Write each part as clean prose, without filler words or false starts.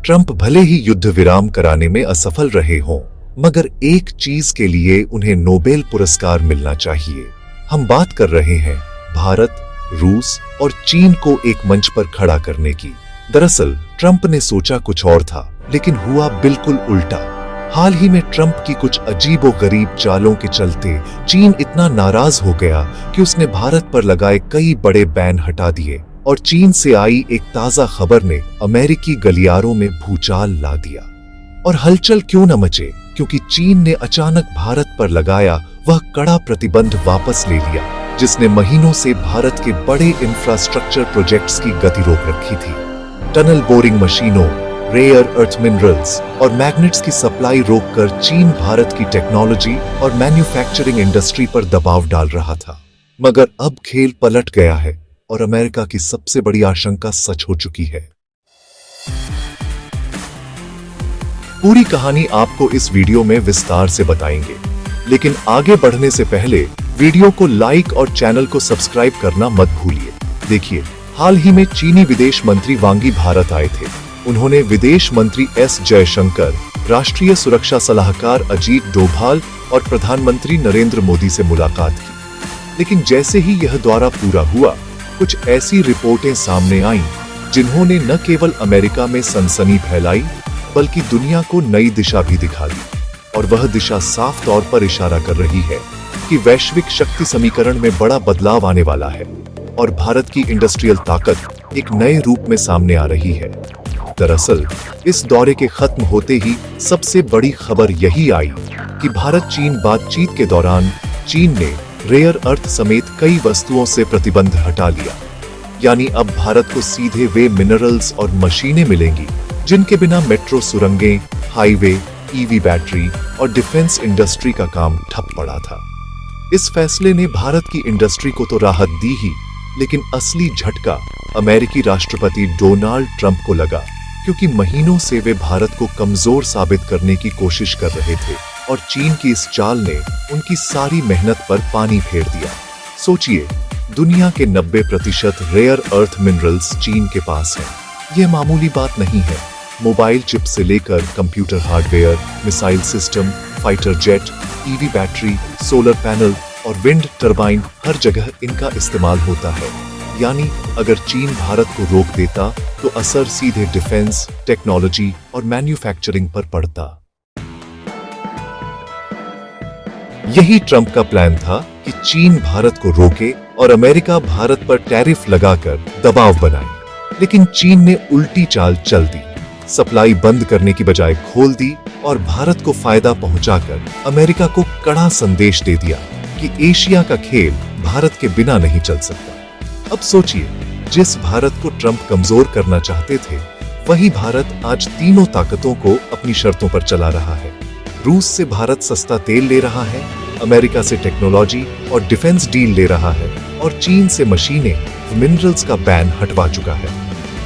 Trump भले ही युद्ध विराम कराने में असफल रहे हों, मगर एक चीज के लिए उन्हें नोबेल पुरस्कार मिलना चाहिए। हम बात कर रहे हैं भारत, रूस और चीन को एक मंच पर खड़ा करने की। दरअसल ट्रंप ने सोचा कुछ और था, लेकिन हुआ बिल्कुल उल्टा। हाल ही में ट्रंप की कुछ अजीबोगरीब चालों के चलते चीन इतना नाराज हो गया कि उसने भारत पर लगाए कई बड़े बैन हटा दिए और चीन से आई एक ताजा खबर ने अमेरिकी गलियारों में भूचाल ला दिया। और हलचल क्यों न मचे, क्योंकि चीन ने अचानक भारत पर लगाया वह कड़ा प्रतिबंध वापस ले लिया, जिसने महीनों से भारत के बड़े इंफ्रास्ट्रक्चर प्रोजेक्ट्स की गति रोक रखी थी। टनल बोरिंग मशीनों, रेयर अर्थ मिनरल्स और मैग्नेट्स की सप्लाई रोककर चीन भारत की टेक्नोलॉजी और मैन्युफैक्चरिंग इंडस्ट्री पर दबाव डाल रहा था। मगर अब खेल पलट गया है और अमेरिका की सबसे बड़ी आशंका सच हो चुकी है। पूरी कहानी आपको इस वीडियो में विस्तार से बताएंगे, लेकिन आगे बढ़ने से पहले वीडियो को लाइक और चैनल को सब्सक्राइब करना मत भूलिए। देखिए, हाल ही में चीनी विदेश मंत्री वांग यी भारत आए थे। उन्होंने विदेश मंत्री एस जयशंकर, राष्ट्रीय सुरक्षा सलाहकार अजीत डोभाल और प्रधानमंत्री नरेंद्र मोदी से मुलाकात की। लेकिन जैसे ही यह दौरा पूरा हुआ, कुछ ऐसी रिपोर्टें सामने आईं जिन्होंने न केवल अमेरिका में सनसनी फैलाई, बल्कि दुनिया को नई दिशा भी दिखा दी। और वह दिशा साफ तौर पर इशारा कर रही है कि वैश्विक शक्ति समीकरण में बड़ा बदलाव आने वाला है और भारत की इंडस्ट्रियल ताकत एक नए रूप में सामने आ रही है। दरअसल इस दौरे के खत्म होते ही सबसे बड़ी खबर यही आई कि भारत चीन बातचीत के दौरान चीन ने रेयर अर्थ समेत कई वस्तुओं से प्रतिबंध हटा लिया। यानी अब भारत को सीधे वे मिनरल्स और मशीनें मिलेंगी जिनके बिना मेट्रो सुरंगें, हाईवे, ईवी बैटरी और डिफेंस इंडस्ट्री का काम ठप पड़ा था। इस फैसले ने भारत की इंडस्ट्री को तो राहत दी ही, लेकिन असली झटका अमेरिकी राष्ट्रपति डोनाल्ड ट्रंप को लगा, क्योंकि महीनों से वे भारत को कमजोर साबित करने की कोशिश कर रहे थे और चीन की इस चाल ने उनकी सारी मेहनत पर पानी फेर दिया। सोचिए, दुनिया के 90% रेयर अर्थ मिनरल्स चीन के पास है। यह मामूली बात नहीं है। मोबाइल चिप से लेकर computer hardware, missile system, fighter jet, EV battery, solar panel और विंड टरबाइन, हर जगह इनका इस्तेमाल होता है। यानी अगर चीन भारत को रोक देता तो असर सीधे डिफेंस, टेक्नोलॉजी और मैन्युफैक्चरिंग पर पड़ता। यही ट्रंप का प्लान था कि चीन भारत को रोके और अमेरिका भारत पर टैरिफ लगाकर दबाव बनाए। लेकिन चीन ने उल्टी चाल चल दी, सप्लाई बंद करने की बजाय खोल दी और भारत को फायदा पहुंचाकर अमेरिका को कड़ा संदेश दे दिया कि एशिया का खेल भारत के बिना नहीं चल सकता। अब सोचिए, जिस भारत को ट्रंप कमजोर करना चाहते थे, वही भारत आज तीनों ताकतों को अपनी शर्तों पर चला रहा है। रूस से भारत सस्ता तेल ले रहा है, अमेरिका से टेक्नोलॉजी और डिफेंस डील ले रहा है और चीन से मशीनें, मिनरल्स का बैन हटवा चुका है।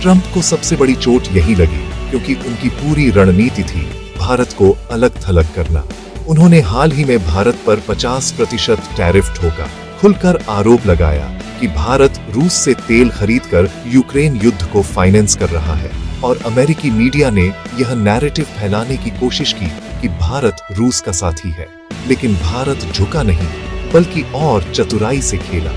ट्रंप को सबसे बड़ी चोट यही लगी, क्योंकि उनकी पूरी रणनीति थी भारत को अलग थलग करना। उन्होंने हाल ही में भारत पर 50% टैरिफ ठोका, खुलकर आरोप लगाया कि भारत रूस से तेल खरीदकर यूक्रेन युद्ध को फाइनेंस कर रहा है और अमेरिकी मीडिया ने यह नैरेटिव फैलाने की कोशिश की कि भारत रूस का साथी है। लेकिन भारत झुका नहीं, बल्कि और चतुराई से खेला।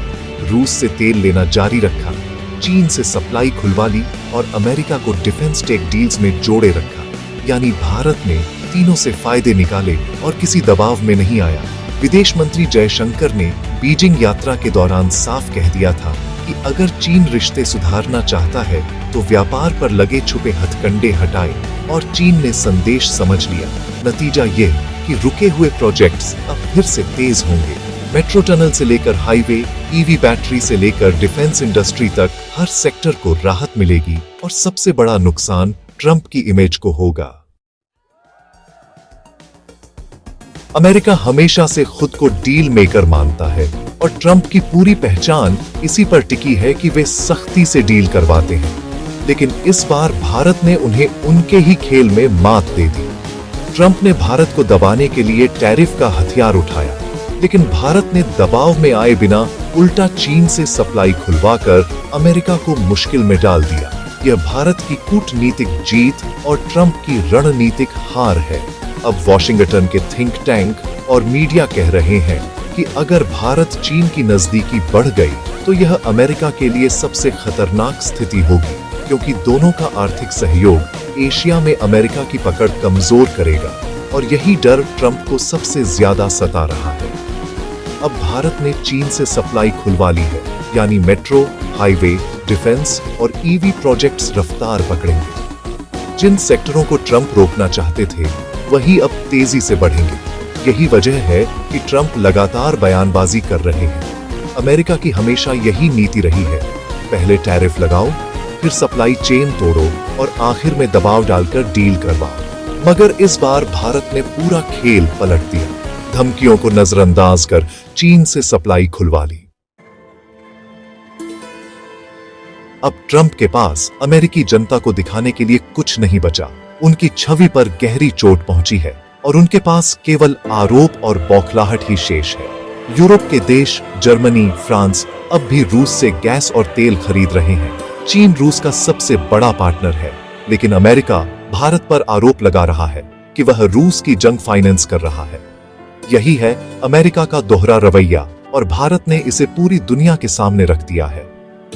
रूस से तेल लेना जारी रखा, चीन से सप्लाई खुलवा ली और अमेरिका को डिफेंस टेक डील्स में जोड़े रखा। यानी भारत ने तीनों से फायदे निकाले और किसी दबाव में नहीं आया। विदेश मंत्री जयशंकर ने बीजिंग यात्रा के दौरान साफ कह दिया था कि अगर चीन रिश्ते सुधारना चाहता है तो व्यापार पर लगे छुपे हथकंडे हटाए, और चीन ने संदेश समझ लिया। नतीजा यह कि रुके हुए प्रोजेक्ट्स अब फिर से तेज होंगे। मेट्रो टनल से लेकर हाईवे, ईवी बैटरी से लेकर डिफेंस इंडस्ट्री तक हर सेक्टर को राहत मिलेगी और सबसे बड़ा नुकसान ट्रंप की इमेज को होगा। अमेरिका हमेशा से खुद को डील मेकर मानता है और ट्रंप की पूरी पहचान इसी पर टिकी है कि वे सख्ती से डील करवाते हैं। लेकिन इस बार भारत ने उन्हें उनके ही खेल में मात दे दी। ट्रंप ने भारत को दबाने के लिए टैरिफ का हथियार उठाया, लेकिन भारत ने दबाव में आए बिना उल्टा चीन से सप्लाई खुलवाकर अमेरिका को मुश्किल में डाल दिया। यह भारत की कूटनीतिक जीत और ट्रंप की रणनीतिक हार है। अब वॉशिंगटन के थिंक टैंक और मीडिया कह रहे हैं कि अगर भारत चीन की नजदीकी बढ़ गई तो यह अमेरिका के लिए सबसे खतरनाक स्थिति होगी, क्योंकि दोनों का आर्थिक सहयोग एशिया में अमेरिका की पकड़ कमजोर करेगा और यही डर ट्रंप को सबसे ज्यादा सता रहा है। अब भारत ने चीन से सप्लाई खुलवा ली है, यानी मेट्रो, हाईवे, डिफेंस और ईवी प्रोजेक्ट्स रफ्तार पकड़ेंगे। जिन सेक्टरों को ट्रंप रोकना चाहते थे वही अब तेजी से बढ़ेंगे। यही वजह है कि ट्रंप लगातार बयानबाजी कर रहे हैं। अमेरिका की हमेशा यही नीति रही है, पहले टैरिफ लगाओ, फिर सप्लाई चेन तोड़ो और आखिर में दबाव डालकर डील करवाओ। मगर इस बार भारत ने पूरा खेल पलट दिया, धमकियों को नजरअंदाज कर चीन से सप्लाई खुलवा ली। अब ट्रंप के पास अमेरिकी जनता को दिखाने के लिए कुछ नहीं बचा। उनकी छवि पर गहरी चोट पहुंची है और उनके पास केवल आरोप और बौखलाहट ही शेष है। यूरोप के देश जर्मनी, फ्रांस अब भी रूस से गैस और तेल खरीद रहे हैं। चीन रूस का सबसे बड़ा पार्टनर है, लेकिन अमेरिका भारत पर आरोप लगा रहा है कि वह रूस की जंग फाइनेंस कर रहा है। यही है अमेरिका का दोहरा रवैया और भारत ने इसे पूरी दुनिया के सामने रख दिया है।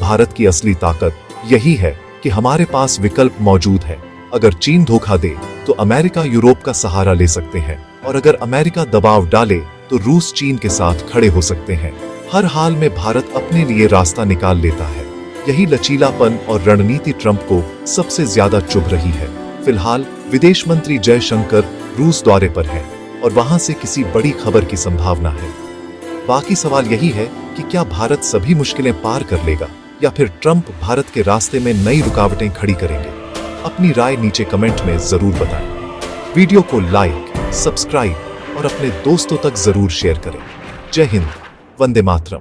भारत की असली ताकत यही है कि हमारे पास विकल्प मौजूद है। अगर चीन धोखा दे तो अमेरिका यूरोप का सहारा ले सकते हैं, और अगर अमेरिका दबाव डाले तो रूस चीन के साथ खड़े हो सकते हैं। हर हाल में भारत अपने लिए रास्ता निकाल लेता है। यही लचीलापन और रणनीति ट्रंप को सबसे ज्यादा चुभ रही है। फिलहाल विदेश मंत्री जयशंकर रूस दौरे पर हैं और वहां से किसी बड़ी खबर की संभावना है। बाकी सवाल यही है कि क्या भारत सभी मुश्किलें पार कर लेगा या फिर ट्रंप भारत के रास्ते में नई रुकावटें खड़ी करेंगे। अपनी राय नीचे कमेंट में जरूर बताएं। वीडियो को लाइक, सब्सक्राइब और अपने दोस्तों तक जरूर शेयर करें। जय हिंद, वंदे मातरम।